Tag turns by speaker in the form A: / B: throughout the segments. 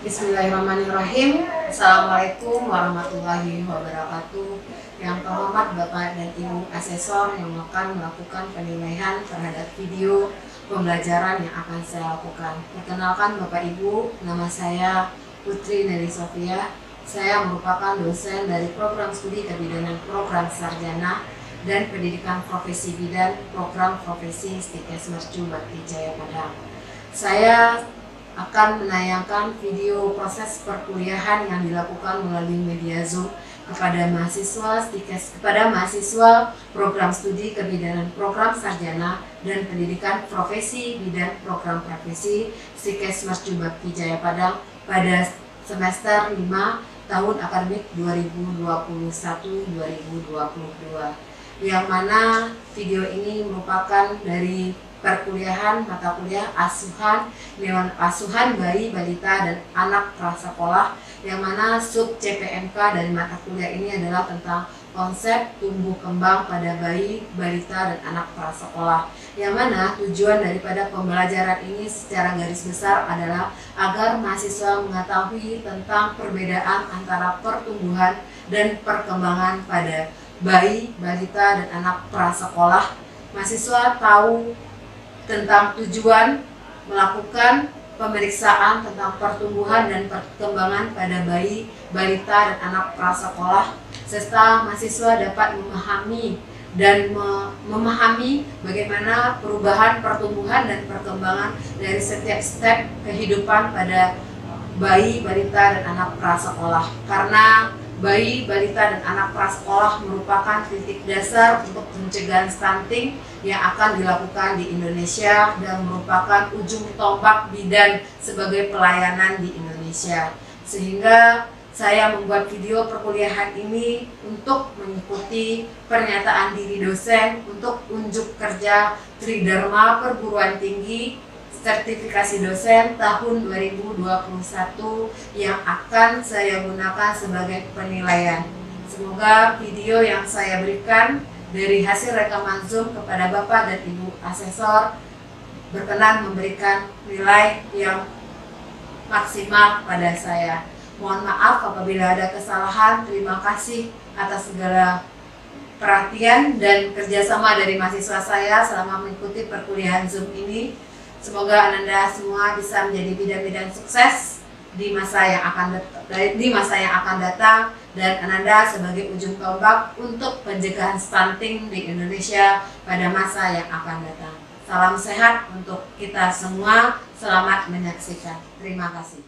A: Bismillahirrahmanirrahim. Assalamualaikum warahmatullahi wabarakatuh. Yang terhormat Bapak dan Ibu Asesor yang akan melakukan penilaian terhadap video pembelajaran yang akan saya lakukan. Perkenalkan Bapak Ibu, nama saya Putri Nelly Sofia. Saya merupakan dosen dari program studi kebidanan program sarjana dan pendidikan profesi bidan program profesi Stikes Mercu Bakti Jaya Padang. Saya akan menayangkan video proses perkuliahan yang dilakukan melalui media Zoom kepada mahasiswa program studi kebidanan program sarjana dan pendidikan profesi bidan program profesi Stikes Mercu Bakti Jaya Padang pada semester 5 tahun akademik 2021-2022, yang mana video ini merupakan dari perkuliahan mata kuliah asuhan bayi, balita, dan anak prasekolah, yang mana sub CPMK dari mata kuliah ini adalah tentang konsep tumbuh kembang pada bayi, balita, dan anak prasekolah, yang mana tujuan daripada pembelajaran ini secara garis besar adalah agar mahasiswa mengetahui tentang perbedaan antara pertumbuhan dan perkembangan pada bayi, balita, dan anak prasekolah. Mahasiswa tahu tentang tujuan melakukan pemeriksaan tentang pertumbuhan dan perkembangan pada bayi, balita, dan anak prasekolah, serta mahasiswa dapat memahami bagaimana perubahan pertumbuhan dan perkembangan dari setiap step kehidupan pada bayi, balita, dan anak prasekolah. Karena bayi, balita, dan anak prasekolah merupakan titik dasar untuk pencegahan stunting yang akan dilakukan di Indonesia dan merupakan ujung tombak bidan sebagai pelayanan di Indonesia. Sehingga saya membuat video perkuliahan ini untuk mengikuti pernyataan diri dosen untuk unjuk kerja Tridharma Perguruan Tinggi sertifikasi dosen tahun 2021 yang akan saya gunakan sebagai penilaian. Semoga video yang saya berikan dari hasil rekaman Zoom kepada Bapak dan Ibu Asesor berkenan memberikan nilai yang maksimal pada saya. Mohon maaf apabila ada kesalahan. Terima kasih atas segala perhatian dan kerjasama dari mahasiswa saya selama mengikuti perkuliahan Zoom ini. Semoga Ananda semua bisa menjadi bidan-bidan sukses di masa yang akan datang, dan Ananda sebagai ujung tombak untuk pencegahan stunting di Indonesia pada masa yang akan datang. Salam sehat untuk kita semua. Selamat menyaksikan. Terima kasih.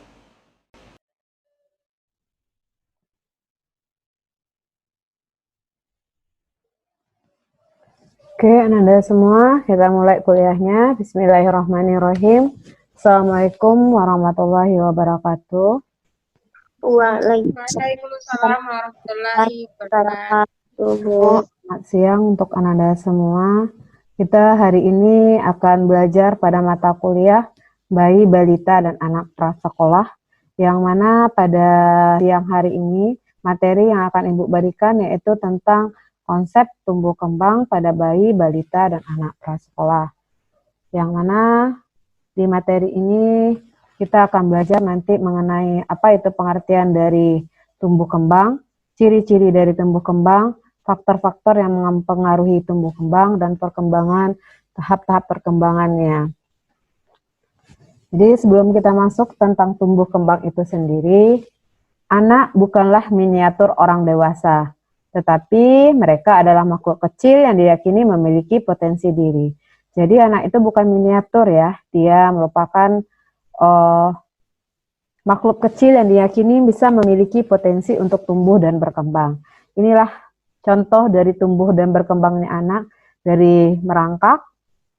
B: Oke, Ananda semua, kita mulai kuliahnya. Bismillahirrahmanirrahim. Assalamualaikum warahmatullahi wabarakatuh.
C: Waalaikumsalam warahmatullahi wabarakatuh.
B: Selamat siang untuk Ananda semua. Kita hari ini akan belajar pada mata kuliah bayi, balita, dan anak prasekolah, yang mana pada siang hari ini materi yang akan Ibu berikan yaitu tentang konsep tumbuh kembang pada bayi, balita, dan anak prasekolah. Yang mana di materi ini kita akan belajar nanti mengenai apa itu pengertian dari tumbuh kembang, ciri-ciri dari tumbuh kembang, faktor-faktor yang mempengaruhi tumbuh kembang, dan perkembangan, tahap-tahap perkembangannya. Jadi sebelum kita masuk tentang tumbuh kembang itu sendiri, anak bukanlah miniatur orang dewasa, tetapi mereka adalah makhluk kecil yang diyakini memiliki potensi diri. Jadi anak itu bukan miniatur ya, dia merupakan makhluk kecil yang diyakini bisa memiliki potensi untuk tumbuh dan berkembang. Inilah contoh dari tumbuh dan berkembangnya anak, dari merangkak,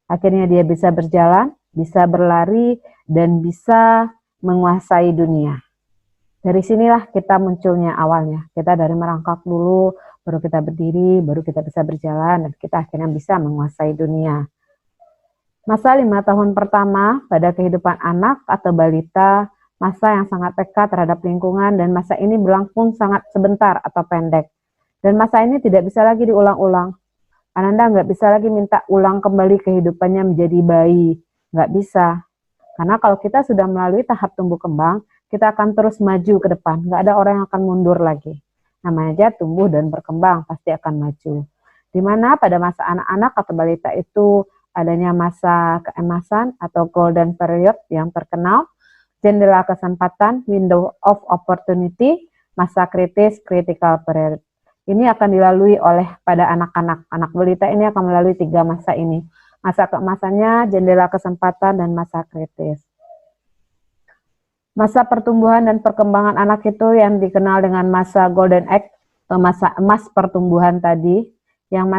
B: akhirnya dia bisa berjalan, bisa berlari, dan bisa menguasai dunia. Dari sinilah kita munculnya awalnya. Kita dari merangkak dulu, baru kita berdiri, baru kita bisa berjalan, dan kita akhirnya bisa menguasai dunia. Masa 5 tahun pertama pada kehidupan anak atau balita, masa yang sangat peka terhadap lingkungan, dan masa ini berlangsung sangat sebentar atau pendek. Dan masa ini tidak bisa lagi diulang-ulang. Ananda nggak bisa lagi minta ulang kembali kehidupannya menjadi bayi. Nggak bisa. Karena kalau kita sudah melalui tahap tumbuh kembang, kita akan terus maju ke depan. Nggak ada orang yang akan mundur lagi. Namanya aja tumbuh dan berkembang, pasti akan maju. Dimana pada masa anak-anak atau balita itu adanya masa keemasan atau golden period yang terkenal, jendela kesempatan, window of opportunity, masa kritis, critical period. Ini akan dilalui oleh pada anak-anak. Anak balita ini akan melalui 3 masa ini. Masa keemasannya, jendela kesempatan, dan masa kritis. Masa pertumbuhan dan perkembangan anak itu yang dikenal dengan masa golden age atau masa emas pertumbuhan tadi, yang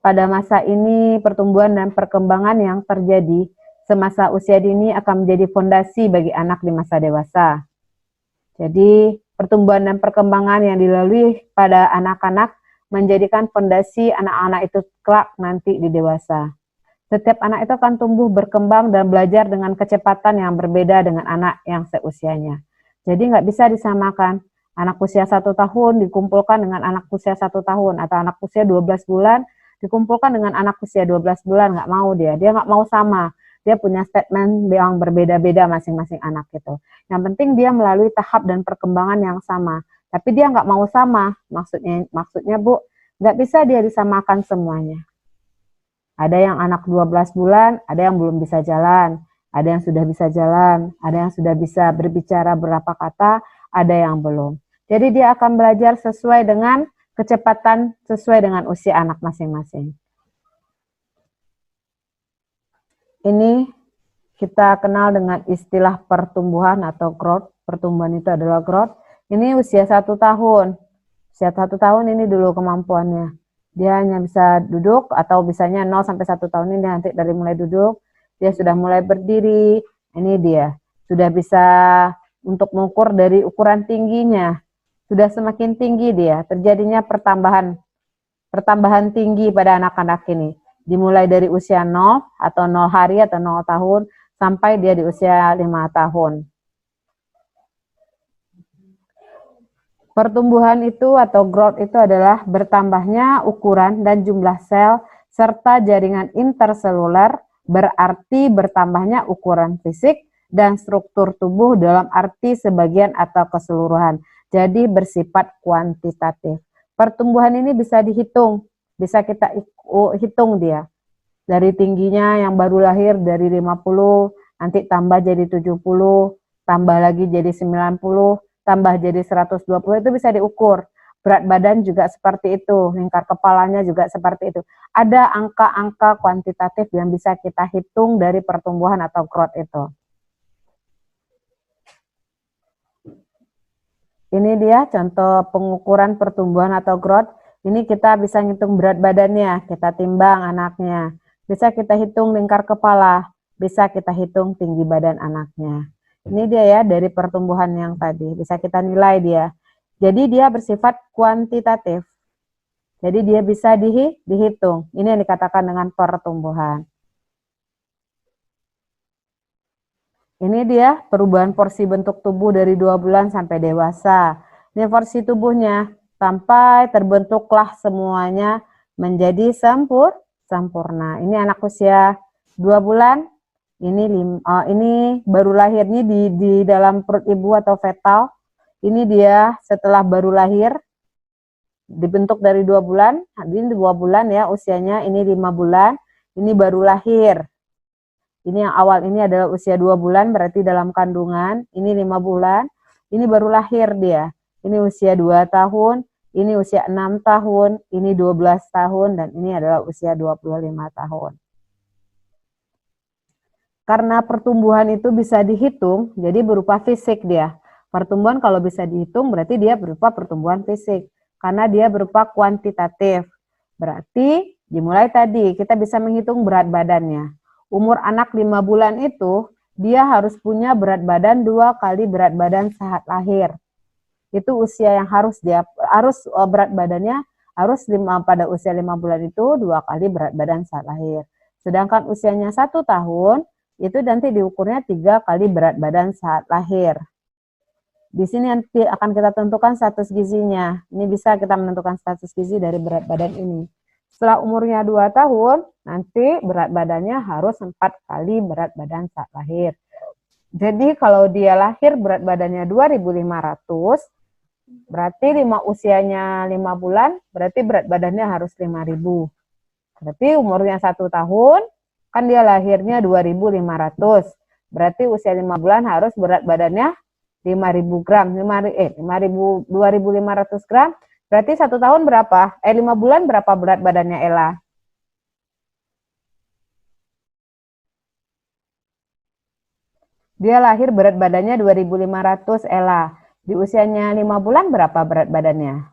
B: pada masa ini pertumbuhan dan perkembangan yang terjadi semasa usia dini akan menjadi fondasi bagi anak di masa dewasa. Jadi pertumbuhan dan perkembangan yang dilalui pada anak-anak menjadikan fondasi anak-anak itu kelak nanti di dewasa. Setiap anak itu akan tumbuh, berkembang, dan belajar dengan kecepatan yang berbeda dengan anak yang seusianya. Jadi nggak bisa disamakan. Anak usia 1 tahun dikumpulkan dengan anak usia 1 tahun, atau anak usia 12 bulan dikumpulkan dengan anak usia 12 bulan, nggak mau dia nggak mau sama. Dia punya statement yang berbeda-beda masing-masing anak itu. Yang penting dia melalui tahap dan perkembangan yang sama. Tapi dia nggak mau sama, maksudnya Bu, nggak bisa dia disamakan semuanya. Ada yang anak 12 bulan, ada yang belum bisa jalan, ada yang sudah bisa jalan, ada yang sudah bisa berbicara berapa kata, ada yang belum. Jadi dia akan belajar sesuai dengan kecepatan, sesuai dengan usia anak masing-masing. Ini kita kenal dengan istilah pertumbuhan atau growth. Pertumbuhan itu adalah growth. Ini usia 1 tahun. Usia 1 tahun ini dulu kemampuannya. Dia hanya bisa duduk, atau bisanya 0 sampai 1 tahun ini nanti dari mulai duduk, dia sudah mulai berdiri. Ini dia, sudah bisa untuk mengukur dari ukuran tingginya. Sudah semakin tinggi dia, terjadinya pertambahan tinggi pada anak-anak ini. Dimulai dari usia 0 atau 0 hari atau 0 tahun sampai dia di usia 5 tahun. Pertumbuhan itu atau growth itu adalah bertambahnya ukuran dan jumlah sel serta jaringan interseluler, berarti bertambahnya ukuran fisik dan struktur tubuh dalam arti sebagian atau keseluruhan. Jadi bersifat kuantitatif. Pertumbuhan ini bisa dihitung, bisa kita hitung dia. Dari tingginya yang baru lahir dari 50, nanti tambah jadi 70, tambah lagi jadi 90, tambah jadi 120, itu bisa diukur. Berat badan juga seperti itu, lingkar kepalanya juga seperti itu. Ada angka-angka kuantitatif yang bisa kita hitung dari pertumbuhan atau growth itu. Ini dia contoh pengukuran pertumbuhan atau growth. Ini kita bisa ngitung berat badannya, kita timbang anaknya. Bisa kita hitung lingkar kepala, bisa kita hitung tinggi badan anaknya. Ini dia ya dari pertumbuhan yang tadi, bisa kita nilai dia. Jadi dia bersifat kuantitatif. Jadi dia bisa dihitung. Ini yang dikatakan dengan pertumbuhan. Ini dia perubahan porsi bentuk tubuh dari 2 bulan sampai dewasa. Ini porsi tubuhnya sampai terbentuklah semuanya menjadi sempurna. Ini anak usia 2 bulan. Ini baru lahir, ini di dalam perut ibu atau fetal. Ini dia setelah baru lahir, dibentuk dari 2 bulan. Ini 2 bulan ya usianya, ini 5 bulan, ini baru lahir. Ini yang awal ini adalah usia 2 bulan, berarti dalam kandungan. Ini 5 bulan, ini baru lahir dia. Ini usia 2 tahun, ini usia 6 tahun, ini 12 tahun, dan ini adalah usia 25 tahun. Karena pertumbuhan itu bisa dihitung, jadi berupa fisik dia. Pertumbuhan kalau bisa dihitung berarti dia berupa pertumbuhan fisik. Karena dia berupa kuantitatif. Berarti dimulai tadi kita bisa menghitung berat badannya. Umur anak 5 bulan itu dia harus punya berat badan 2 kali berat badan saat lahir. Itu usia yang berat badannya harus pada usia 5 bulan itu 2 kali berat badan saat lahir. Sedangkan usianya 1 tahun, itu nanti diukurnya 3 kali berat badan saat lahir. Di sini nanti akan kita tentukan status gizinya. Ini bisa kita menentukan status gizi dari berat badan ini. Setelah umurnya 2 tahun, nanti berat badannya harus 4 kali berat badan saat lahir. Jadi kalau dia lahir berat badannya 2.500, berarti usianya 5 bulan, berarti berat badannya harus 5.000. Berarti umurnya 1 tahun, kan dia lahirnya 2.500. Berarti usia 5 bulan harus berat badannya 5.000 gram. 2.500 gram, berarti 1 tahun berapa? 5 bulan berapa berat badannya Ella? Dia lahir berat badannya 2.500 Ella. Di usianya 5 bulan berapa berat badannya?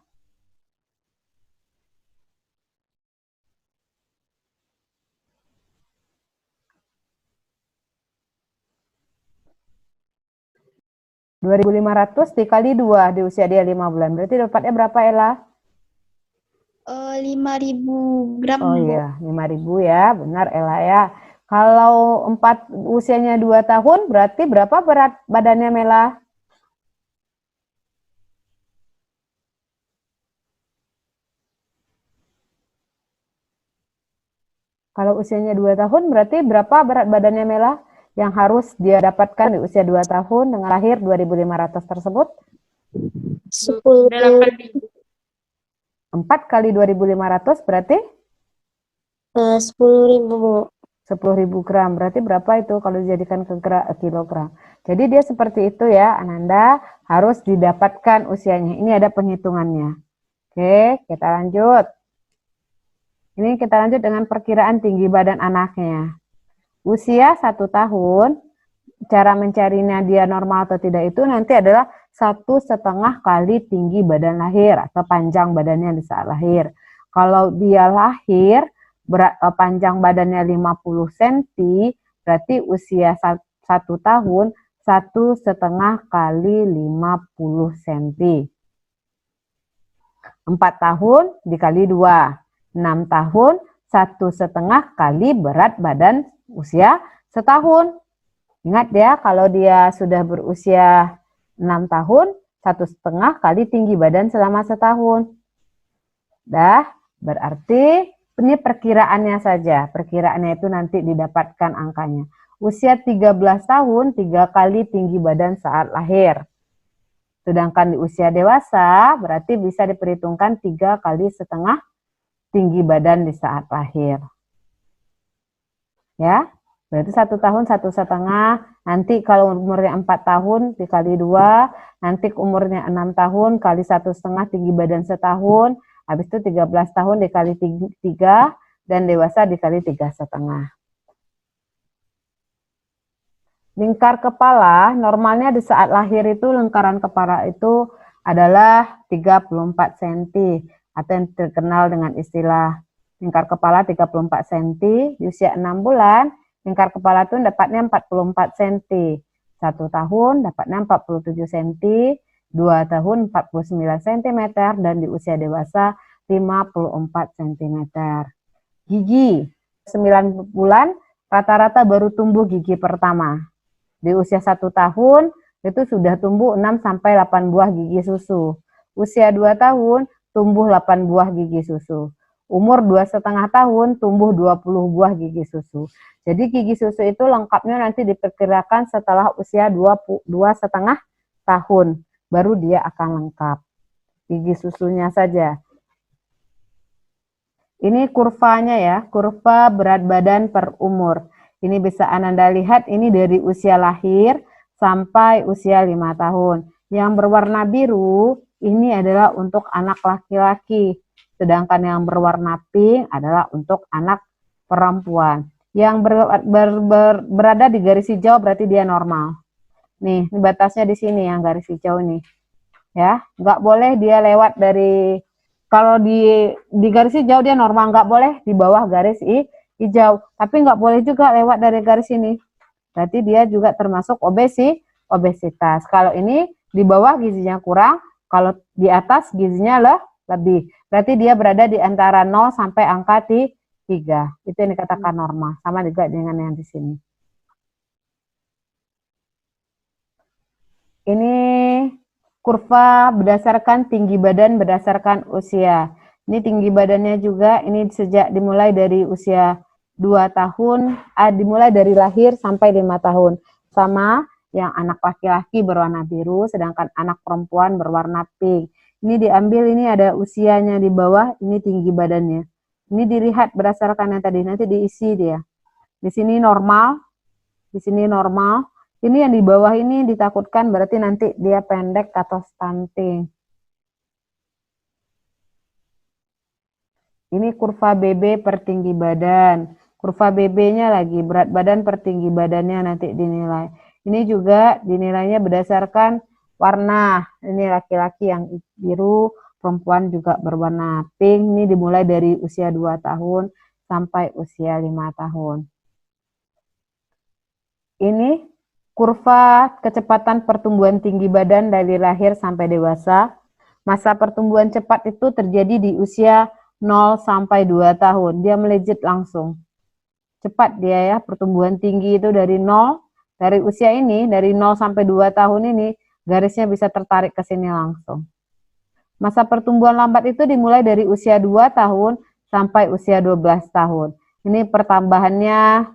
B: (2.500) dikali 2 di usia dia 5 bulan. Berarti dapatnya berapa Ella?
C: 5.000 gram,
B: Oh
C: Bu.
B: iya, 5.000 ya. Benar Ella ya. Kalau usianya 2 tahun, berarti berapa berat badannya Mela? Kalau usianya 2 tahun, berarti berapa berat badannya Mela yang harus dia dapatkan di usia 2 tahun dengan lahir 2.500 tersebut?
C: 10.000.
B: 4 kali 2.500 berarti?
C: 10.000, Bu.
B: 10.000 gram. Berarti berapa itu kalau dijadikan ke kilogram? Jadi dia seperti itu ya, Ananda. Harus didapatkan usianya. Ini ada penghitungannya. Oke, kita lanjut. Ini kita lanjut dengan perkiraan tinggi badan anaknya. Usia 1 tahun, cara mencarinya dia normal atau tidak itu nanti adalah 1,5 kali tinggi badan lahir atau panjang badannya di saat lahir. Kalau dia lahir panjang badannya 50 cm, berarti usia 1 tahun 1,5 kali 50 cm. 4 tahun dikali 2. 6 tahun 1,5 kali berat badan usia setahun. Ingat ya, kalau dia sudah berusia 6 tahun, 1,5 kali tinggi badan selama setahun. Dah, berarti ini perkiraannya saja. Perkiraannya itu nanti didapatkan angkanya. Usia 13 tahun, 3 kali tinggi badan saat lahir. Sedangkan di usia dewasa, berarti bisa diperhitungkan 3,5 kali tinggi badan di saat lahir. Ya, berarti 1 tahun 1,5, nanti kalau umurnya 4 tahun dikali 2, nanti umurnya 6 tahun kali 1,5 tinggi badan setahun, habis itu 13 tahun dikali 3, dan dewasa dikali 3,5. Lingkar kepala, normalnya di saat lahir itu lingkaran kepala itu adalah 34 cm, atau yang terkenal dengan istilah lingkar kepala 34 cm. Di usia 6 bulan, lingkar kepala itu dapatnya 44 cm. 1 tahun dapatnya 47 cm, 2 tahun 49 cm, dan di usia dewasa 54 cm. Gigi, 9 bulan rata-rata baru tumbuh gigi pertama. Di usia 1 tahun itu sudah tumbuh 6-8 buah gigi susu. Usia 2 tahun tumbuh 8 buah gigi susu. Umur 2,5 tahun tumbuh 20 buah gigi susu. Jadi gigi susu itu lengkapnya nanti diperkirakan setelah usia 2,5 tahun. Baru dia akan lengkap. Gigi susunya saja. Ini kurvanya ya, kurva berat badan per umur. Ini bisa Ananda lihat, ini dari usia lahir sampai usia 5 tahun. Yang berwarna biru, ini adalah untuk anak laki-laki. Sedangkan yang berwarna pink adalah untuk anak perempuan. Yang berada di garis hijau berarti dia normal. Nih, ini batasnya di sini yang garis hijau ini. Ya, nggak boleh dia lewat dari, kalau di garis hijau dia normal, nggak boleh di bawah garis hijau, tapi nggak boleh juga lewat dari garis ini. Berarti dia juga termasuk obesitas. Kalau ini di bawah gizinya kurang, kalau di atas gizinya lebih. Berarti dia berada di antara 0 sampai angka 3. Itu yang dikatakan normal. Sama juga dengan yang di sini. Ini kurva berdasarkan tinggi badan berdasarkan usia. Ini tinggi badannya juga, ini sejak dimulai dari usia 2 tahun, dimulai dari lahir sampai 5 tahun. Sama, yang anak laki-laki berwarna biru, sedangkan anak perempuan berwarna pink. Ini diambil, ini ada usianya di bawah, ini tinggi badannya. Ini dilihat berdasarkan yang tadi, nanti diisi dia. Di sini normal, di sini normal. Ini yang di bawah ini ditakutkan berarti nanti dia pendek atau stunting. Ini kurva BB per tinggi badan. Kurva BB-nya lagi, berat badan per tinggi badannya nanti dinilai. Ini juga dinilainya berdasarkan warna. Ini laki-laki yang biru, perempuan juga berwarna pink. Ini dimulai dari usia 2 tahun sampai usia 5 tahun. Ini kurva kecepatan pertumbuhan tinggi badan dari lahir sampai dewasa. Masa pertumbuhan cepat itu terjadi di usia 0 sampai 2 tahun. Dia melejit langsung. Cepat dia ya, pertumbuhan tinggi itu dari 0, dari usia ini, dari 0 sampai 2 tahun ini, garisnya bisa tertarik ke sini langsung. Masa pertumbuhan lambat itu dimulai dari usia 2 tahun sampai usia 12 tahun. Ini pertambahannya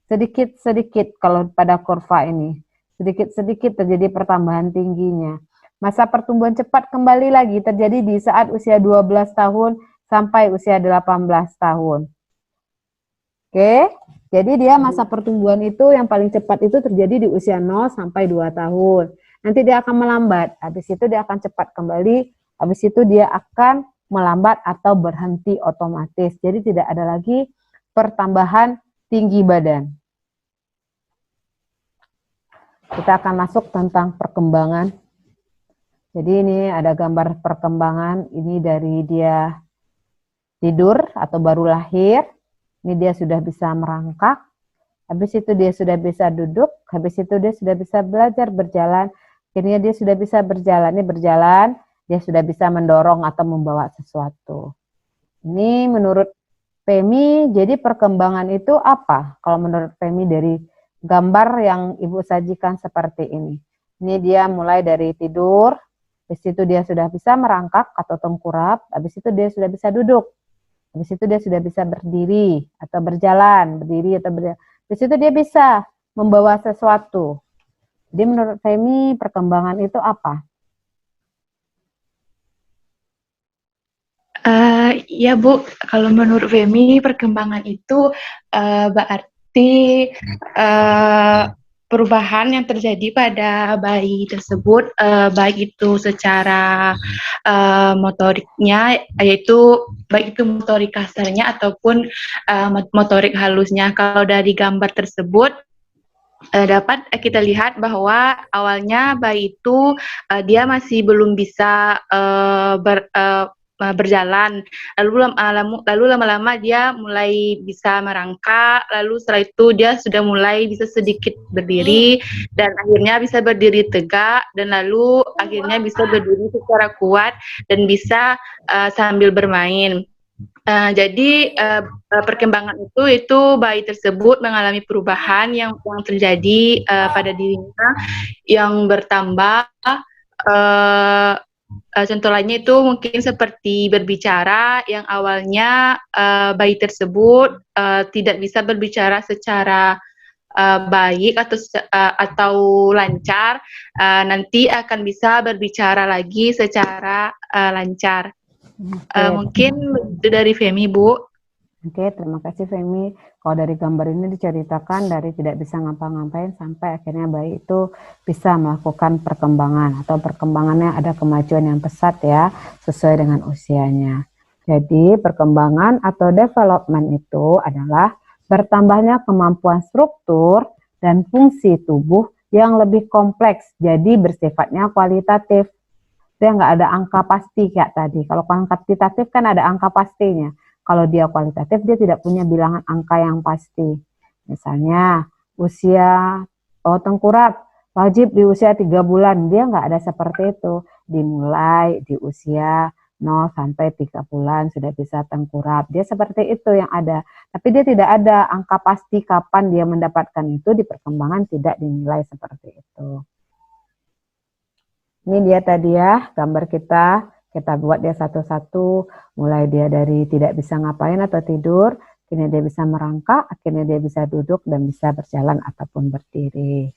B: sedikit-sedikit kalau pada kurva ini. Sedikit-sedikit terjadi pertambahan tingginya. Masa pertumbuhan cepat kembali lagi terjadi di saat usia 12 tahun sampai usia 18 tahun. Oke, jadi dia masa pertumbuhan itu yang paling cepat itu terjadi di usia 0 sampai 2 tahun. Nanti dia akan melambat, habis itu dia akan cepat kembali, habis itu dia akan melambat atau berhenti otomatis. Jadi tidak ada lagi pertambahan tinggi badan. Kita akan masuk tentang perkembangan. Jadi ini ada gambar perkembangan, ini dari dia tidur atau baru lahir, ini dia sudah bisa merangkak, habis itu dia sudah bisa duduk, habis itu dia sudah bisa belajar berjalan, akhirnya dia sudah bisa berjalan, ini berjalan, dia sudah bisa mendorong atau membawa sesuatu. Ini menurut Femi, jadi perkembangan itu apa? Kalau menurut Femi dari gambar yang Ibu sajikan seperti ini. Ini dia mulai dari tidur, habis itu dia sudah bisa merangkak atau tengkurap, habis itu dia sudah bisa duduk, habis itu dia sudah bisa berdiri atau berjalan, habis itu dia bisa membawa sesuatu. Jadi menurut Femi perkembangan itu apa?
C: Ya Bu, kalau menurut Femi perkembangan itu berarti perubahan yang terjadi pada bayi tersebut, baik itu secara motoriknya, yaitu baik itu motorik kasarnya ataupun motorik halusnya. Kalau dari gambar tersebut dapat kita lihat bahwa awalnya bayi itu dia masih belum bisa berjalan, lalu lama-lama dia mulai bisa merangkak, lalu setelah itu dia sudah mulai bisa sedikit berdiri dan akhirnya bisa berdiri tegak, dan lalu akhirnya bisa berdiri secara kuat dan bisa sambil bermain. Jadi perkembangan itu bayi tersebut mengalami perubahan yang terjadi pada dirinya yang bertambah. Contoh lainnya itu mungkin seperti berbicara, yang awalnya bayi tersebut tidak bisa berbicara secara baik atau lancar, nanti akan bisa berbicara lagi secara lancar. Mungkin itu dari Femi, Bu.
B: Oke, terima kasih Femi. Kalau dari gambar ini diceritakan dari tidak bisa ngapa-ngapain sampai akhirnya bayi itu bisa melakukan perkembangan atau perkembangannya ada kemajuan yang pesat ya, sesuai dengan usianya. Jadi perkembangan atau development itu adalah bertambahnya kemampuan struktur dan fungsi tubuh yang lebih kompleks, jadi bersifatnya kualitatif. Dia nggak ada angka pasti kayak tadi. Kalau kuantitatif kan ada angka pastinya. Kalau dia kualitatif, dia tidak punya bilangan angka yang pasti. Misalnya, usia tengkurap, wajib di usia 3 bulan. Dia nggak ada seperti itu. Dimulai di usia 0 sampai 3 bulan sudah bisa tengkurap. Dia seperti itu yang ada. Tapi dia tidak ada angka pasti kapan dia mendapatkan itu, di perkembangan tidak dinilai seperti itu. Ini dia tadi ya, gambar kita buat dia satu-satu, mulai dia dari tidak bisa ngapain atau tidur, akhirnya dia bisa merangkak, akhirnya dia bisa duduk dan bisa berjalan ataupun berdiri.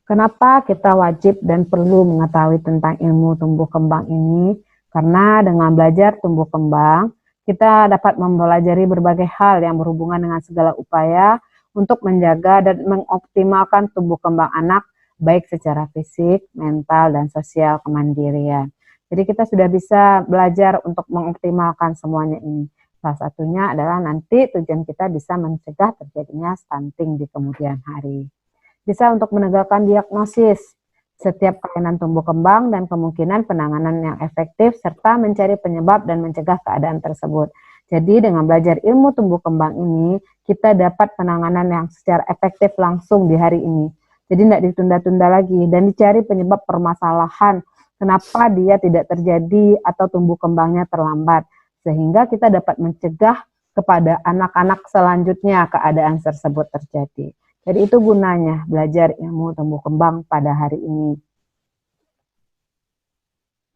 B: Kenapa kita wajib dan perlu mengetahui tentang ilmu tumbuh kembang ini? Karena dengan belajar tumbuh kembang, kita dapat mempelajari berbagai hal yang berhubungan dengan segala upaya untuk menjaga dan mengoptimalkan tumbuh kembang anak, baik secara fisik, mental, dan sosial kemandirian. Jadi kita sudah bisa belajar untuk mengoptimalkan semuanya ini. Salah satunya adalah nanti tujuan kita bisa mencegah terjadinya stunting di kemudian hari. Bisa untuk menegakkan diagnosis setiap kelainan tumbuh kembang dan kemungkinan penanganan yang efektif serta mencari penyebab dan mencegah keadaan tersebut. Jadi dengan belajar ilmu tumbuh kembang ini, kita dapat penanganan yang secara efektif langsung di hari ini. Jadi tidak ditunda-tunda lagi dan dicari penyebab permasalahan kenapa dia tidak terjadi atau tumbuh kembangnya terlambat. Sehingga kita dapat mencegah kepada anak-anak selanjutnya keadaan tersebut terjadi. Jadi itu gunanya belajar ilmu tumbuh kembang pada hari ini.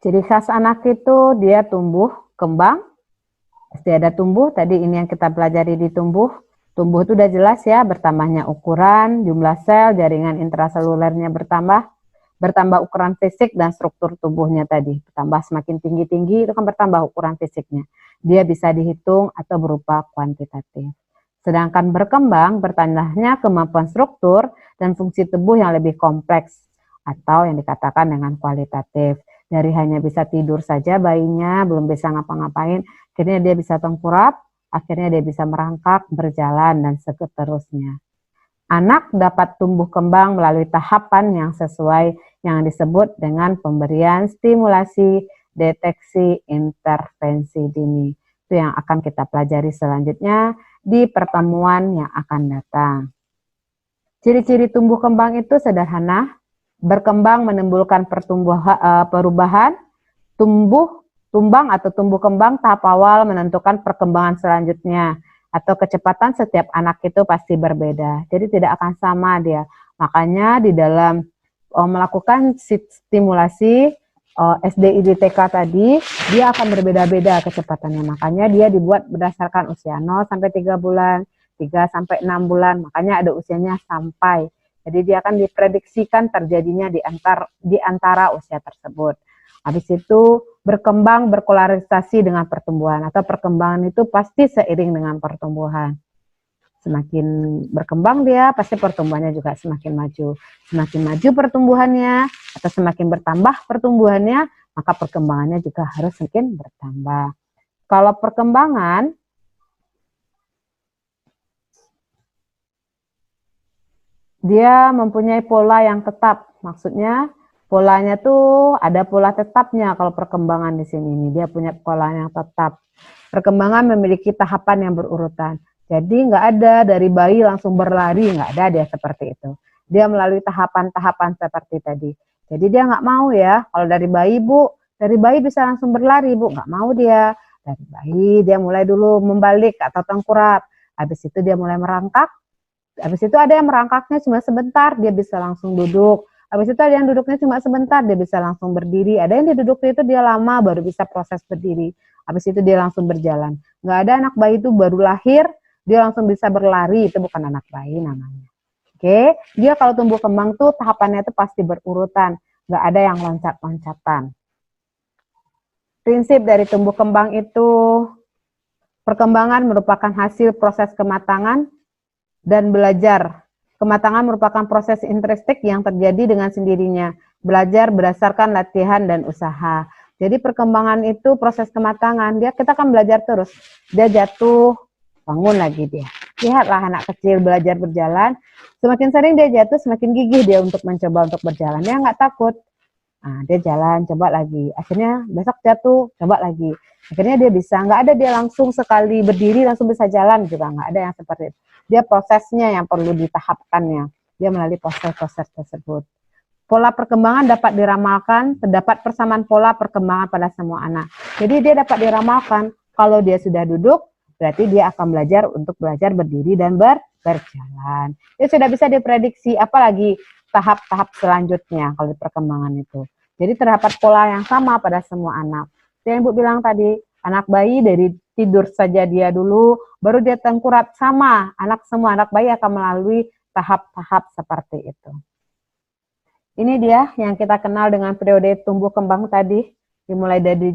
B: Ciri khas anak itu dia tumbuh kembang. Pasti ada tumbuh, tadi ini yang kita pelajari di tumbuh. Tumbuh itu udah jelas ya, bertambahnya ukuran, jumlah sel, jaringan intraselulernya bertambah ukuran fisik dan struktur tubuhnya tadi. Bertambah semakin tinggi-tinggi itu kan bertambah ukuran fisiknya. Dia bisa dihitung atau berupa kuantitatif. Sedangkan berkembang bertambahnya kemampuan struktur dan fungsi tubuh yang lebih kompleks atau yang dikatakan dengan kualitatif. Dari hanya bisa tidur saja bayinya, belum bisa ngapa-ngapain, akhirnya dia bisa tengkurap, akhirnya dia bisa merangkak, berjalan, dan seterusnya. Anak dapat tumbuh kembang melalui tahapan yang sesuai yang disebut dengan pemberian stimulasi, deteksi, intervensi dini. Itu yang akan kita pelajari selanjutnya di pertemuan yang akan datang. Ciri-ciri tumbuh kembang itu sederhana, berkembang menimbulkan perubahan, tumbang atau tumbuh kembang tahap awal menentukan perkembangan selanjutnya, atau kecepatan setiap anak itu pasti berbeda, jadi tidak akan sama dia. Makanya di dalam melakukan stimulasi SDID-TK tadi, dia akan berbeda-beda kecepatannya. Makanya dia dibuat berdasarkan usia 0 sampai 3 bulan, 3 sampai 6 bulan. Makanya ada usianya sampai. Jadi dia akan diprediksikan terjadinya di antara usia tersebut. Habis itu berkembang berkolarisasi dengan pertumbuhan, atau perkembangan itu pasti seiring dengan pertumbuhan. Semakin berkembang dia, pasti pertumbuhannya juga semakin maju. Semakin maju pertumbuhannya, atau semakin bertambah pertumbuhannya, maka perkembangannya juga harus semakin bertambah. Kalau perkembangan, dia mempunyai pola yang tetap. Maksudnya, polanya tuh ada pola tetapnya kalau perkembangan di sini. Dia punya pola yang tetap. Perkembangan memiliki tahapan yang berurutan. Jadi nggak ada dari bayi langsung berlari, nggak ada dia seperti itu. Dia melalui tahapan-tahapan seperti tadi. Jadi dia nggak mau ya, kalau dari bayi bisa langsung berlari Bu, nggak mau dia. Dari bayi dia mulai dulu membalik atau tengkurap, habis itu dia mulai merangkak, habis itu ada yang merangkaknya cuma sebentar, dia bisa langsung duduk. Habis itu ada yang duduknya cuma sebentar, dia bisa langsung berdiri. Ada yang duduknya itu dia lama baru bisa proses berdiri. Habis itu dia langsung berjalan. Nggak ada anak bayi itu baru lahir, dia langsung bisa berlari, itu bukan anak bayi namanya. Oke, dia kalau tumbuh kembang tuh tahapannya itu pasti berurutan, nggak ada yang loncat-loncatan. Prinsip dari tumbuh kembang itu, perkembangan merupakan hasil proses kematangan dan belajar. Kematangan merupakan proses intrinsik yang terjadi dengan sendirinya. Belajar berdasarkan latihan dan usaha. Jadi perkembangan itu proses kematangan. Kita kan belajar terus. Dia jatuh, bangun lagi dia. Lihatlah anak kecil belajar berjalan, semakin sering dia jatuh, semakin gigih dia untuk mencoba untuk berjalan. Dia nggak takut. Nah, dia jalan, coba lagi. Akhirnya besok jatuh, coba lagi. Akhirnya dia bisa. Nggak ada dia langsung sekali berdiri langsung bisa jalan juga. Nggak ada yang seperti itu. Dia prosesnya yang perlu ditahapkannya. Dia melalui proses-proses tersebut. Pola perkembangan dapat diramalkan, terdapat persamaan pola perkembangan pada semua anak. Jadi dia dapat diramalkan. Kalau dia sudah duduk, berarti dia akan belajar untuk belajar berdiri dan berjalan. Dia sudah bisa diprediksi, apalagi tahap-tahap selanjutnya kalau di perkembangan itu. Jadi terdapat pola yang sama pada semua anak. Yang Ibu bilang tadi, anak bayi dari tidur saja dia dulu, baru dia tengkurap, sama. Semua anak bayi akan melalui tahap-tahap seperti itu. Ini dia yang kita kenal dengan periode tumbuh kembang tadi, dimulai dari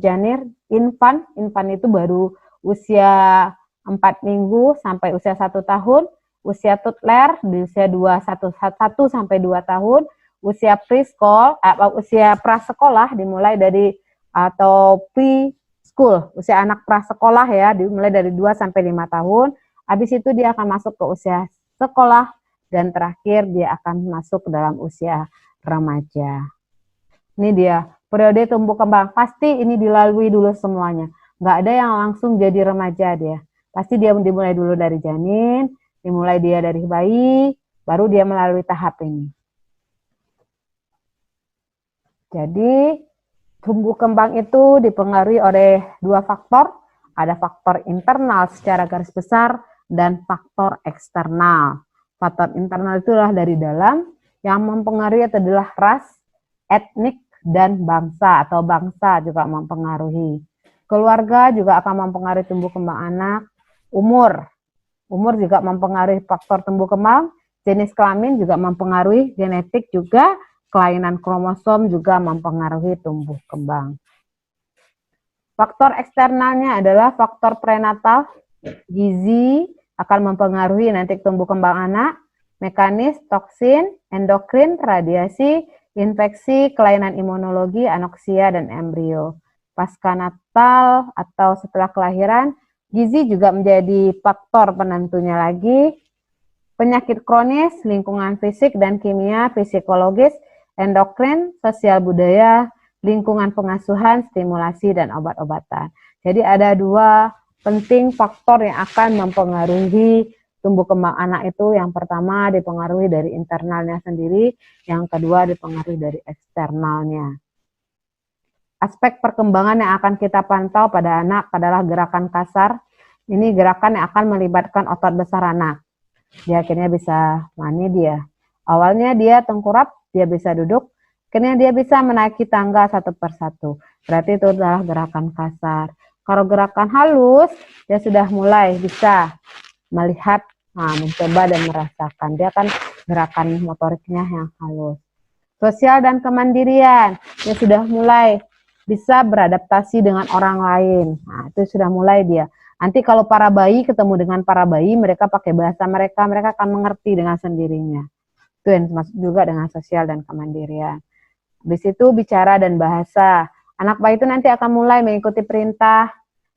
B: infant itu baru usia 4 minggu sampai usia 1 tahun, usia toddler di usia 1 sampai 2 tahun, usia preschool, usia prasekolah dimulai dari atau preschool, usia anak prasekolah ya, dimulai dari 2 sampai 5 tahun. Habis itu dia akan masuk ke usia sekolah dan terakhir dia akan masuk ke dalam usia remaja. Ini dia periode tumbuh kembang. Pasti ini dilalui dulu semuanya. Nggak ada yang langsung jadi remaja dia. Pasti dia dimulai dulu dari janin, dimulai dia dari bayi, baru dia melalui tahap ini. Jadi tumbuh kembang itu dipengaruhi oleh 2 faktor. Ada faktor internal secara garis besar dan faktor eksternal. Faktor internal itulah dari dalam, yang mempengaruhi adalah ras, etnik, dan bangsa atau bangsa juga mempengaruhi. Keluarga juga akan mempengaruhi tumbuh kembang anak. Umur juga mempengaruhi faktor tumbuh kembang. Jenis kelamin juga mempengaruhi, genetik juga, kelainan kromosom juga mempengaruhi tumbuh kembang. Faktor eksternalnya adalah faktor prenatal, gizi akan mempengaruhi nanti tumbuh kembang anak, mekanis, toksin, endokrin, radiasi, infeksi, kelainan imunologi, anoksia, dan embrio. Pasca natal atau setelah kelahiran, gizi juga menjadi faktor penentunya lagi. Penyakit kronis, lingkungan fisik dan kimia, psikologis, endokrin, sosial budaya, lingkungan pengasuhan, stimulasi, dan obat-obatan. Jadi ada 2 penting faktor yang akan mempengaruhi tumbuh kembang anak itu. Yang pertama dipengaruhi dari internalnya sendiri, yang kedua dipengaruhi dari eksternalnya. Aspek perkembangan yang akan kita pantau pada anak adalah gerakan kasar. Ini gerakan yang akan melibatkan otot besar anak. Dia akhirnya bisa mani dia. Awalnya dia tengkurap, dia bisa duduk, akhirnya dia bisa menaiki tangga satu persatu. Berarti itu adalah gerakan kasar. Kalau gerakan halus, dia sudah mulai bisa melihat, mencoba dan merasakan. Dia kan gerakan motoriknya yang halus. Sosial dan kemandirian, dia sudah mulai bisa beradaptasi dengan orang lain. Nah, itu sudah mulai dia. Nanti kalau para bayi ketemu dengan para bayi, mereka pakai bahasa mereka akan mengerti dengan sendirinya. Itu yang termasuk juga dengan sosial dan kemandirian. Habis itu bicara dan bahasa. Anak bayi itu nanti akan mulai mengikuti perintah,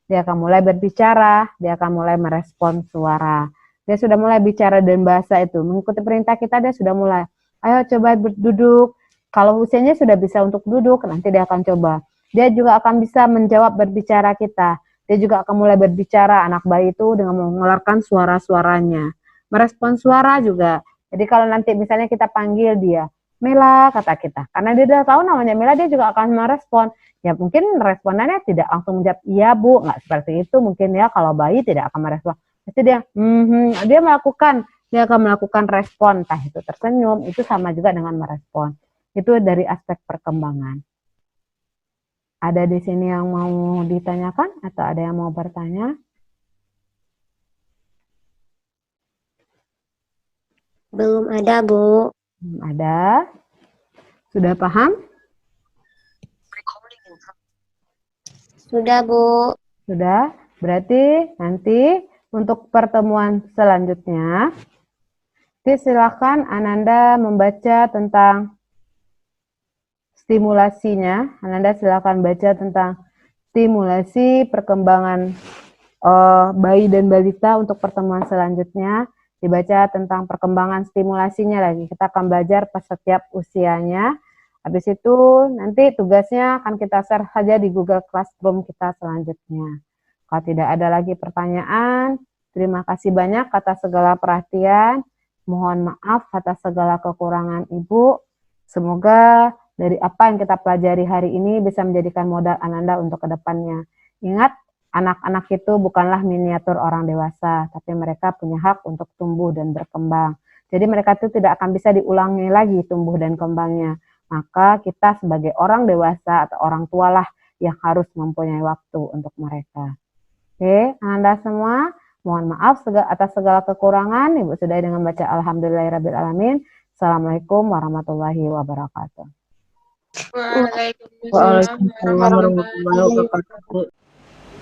B: dia akan mulai berbicara, dia akan mulai merespon suara. Dia sudah mulai bicara dan bahasa itu. Mengikuti perintah kita dia sudah mulai. Ayo coba duduk. Kalau usianya sudah bisa untuk duduk, nanti dia akan coba. Dia juga akan bisa menjawab berbicara kita. Dia juga akan mulai berbicara, anak bayi itu dengan mengeluarkan suara-suaranya. Merespon suara juga. Jadi kalau nanti misalnya kita panggil dia, Mela, kata kita. Karena dia sudah tahu namanya Mela, dia juga akan merespon. Ya mungkin responannya tidak langsung menjawab, iya Bu, nggak seperti itu mungkin ya, kalau bayi tidak akan merespon. Pasti dia, dia akan melakukan respon, entah itu tersenyum, itu sama juga dengan merespon. Itu dari aspek perkembangan. Ada di sini yang mau ditanyakan atau ada yang mau bertanya?
D: Belum ada, Bu.
B: Ada? Sudah paham?
D: Sudah, Bu.
B: Sudah? Berarti nanti untuk pertemuan selanjutnya, silakan Ananda membaca tentang stimulasinya. Ananda silakan baca tentang stimulasi perkembangan bayi dan balita untuk pertemuan selanjutnya. Dibaca tentang perkembangan stimulasinya lagi. Kita akan belajar pas setiap usianya. Habis itu nanti tugasnya akan kita share saja di Google Classroom kita selanjutnya. Kalau tidak ada lagi pertanyaan, terima kasih banyak atas segala perhatian. Mohon maaf atas segala kekurangan Ibu. Semoga dari apa yang kita pelajari hari ini bisa menjadikan modal Ananda untuk kedepannya. Ingat, anak-anak itu bukanlah miniatur orang dewasa, tapi mereka punya hak untuk tumbuh dan berkembang. Jadi mereka itu tidak akan bisa diulangi lagi tumbuh dan kembangnya. Maka kita sebagai orang dewasa atau orang tua lah yang harus mempunyai waktu untuk mereka. Oke, Anda semua, mohon maaf atas segala kekurangan. Ibu sudah dengan baca Alhamdulillahirrabbilalamin. Assalamualaikum warahmatullahi wabarakatuh.
C: Waalaikumsalam warahmatullahi wabarakatuh.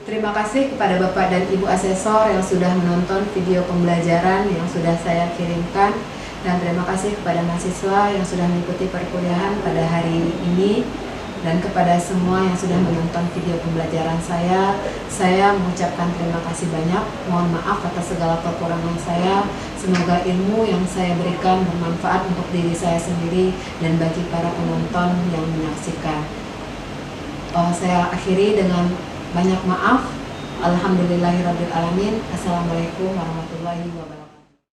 A: Terima kasih kepada Bapak dan Ibu Asesor yang sudah menonton video pembelajaran yang sudah saya kirimkan, dan terima kasih kepada mahasiswa yang sudah mengikuti perkuliahan pada hari ini, dan kepada semua yang sudah menonton video pembelajaran saya mengucapkan terima kasih banyak. Mohon maaf atas segala kekurangan saya. Semoga ilmu yang saya berikan bermanfaat untuk diri saya sendiri dan bagi para penonton yang menyaksikan. Saya akhiri dengan banyak maaf. Alhamdulillahirabbil alamin. Assalamualaikum warahmatullahi wabarakatuh.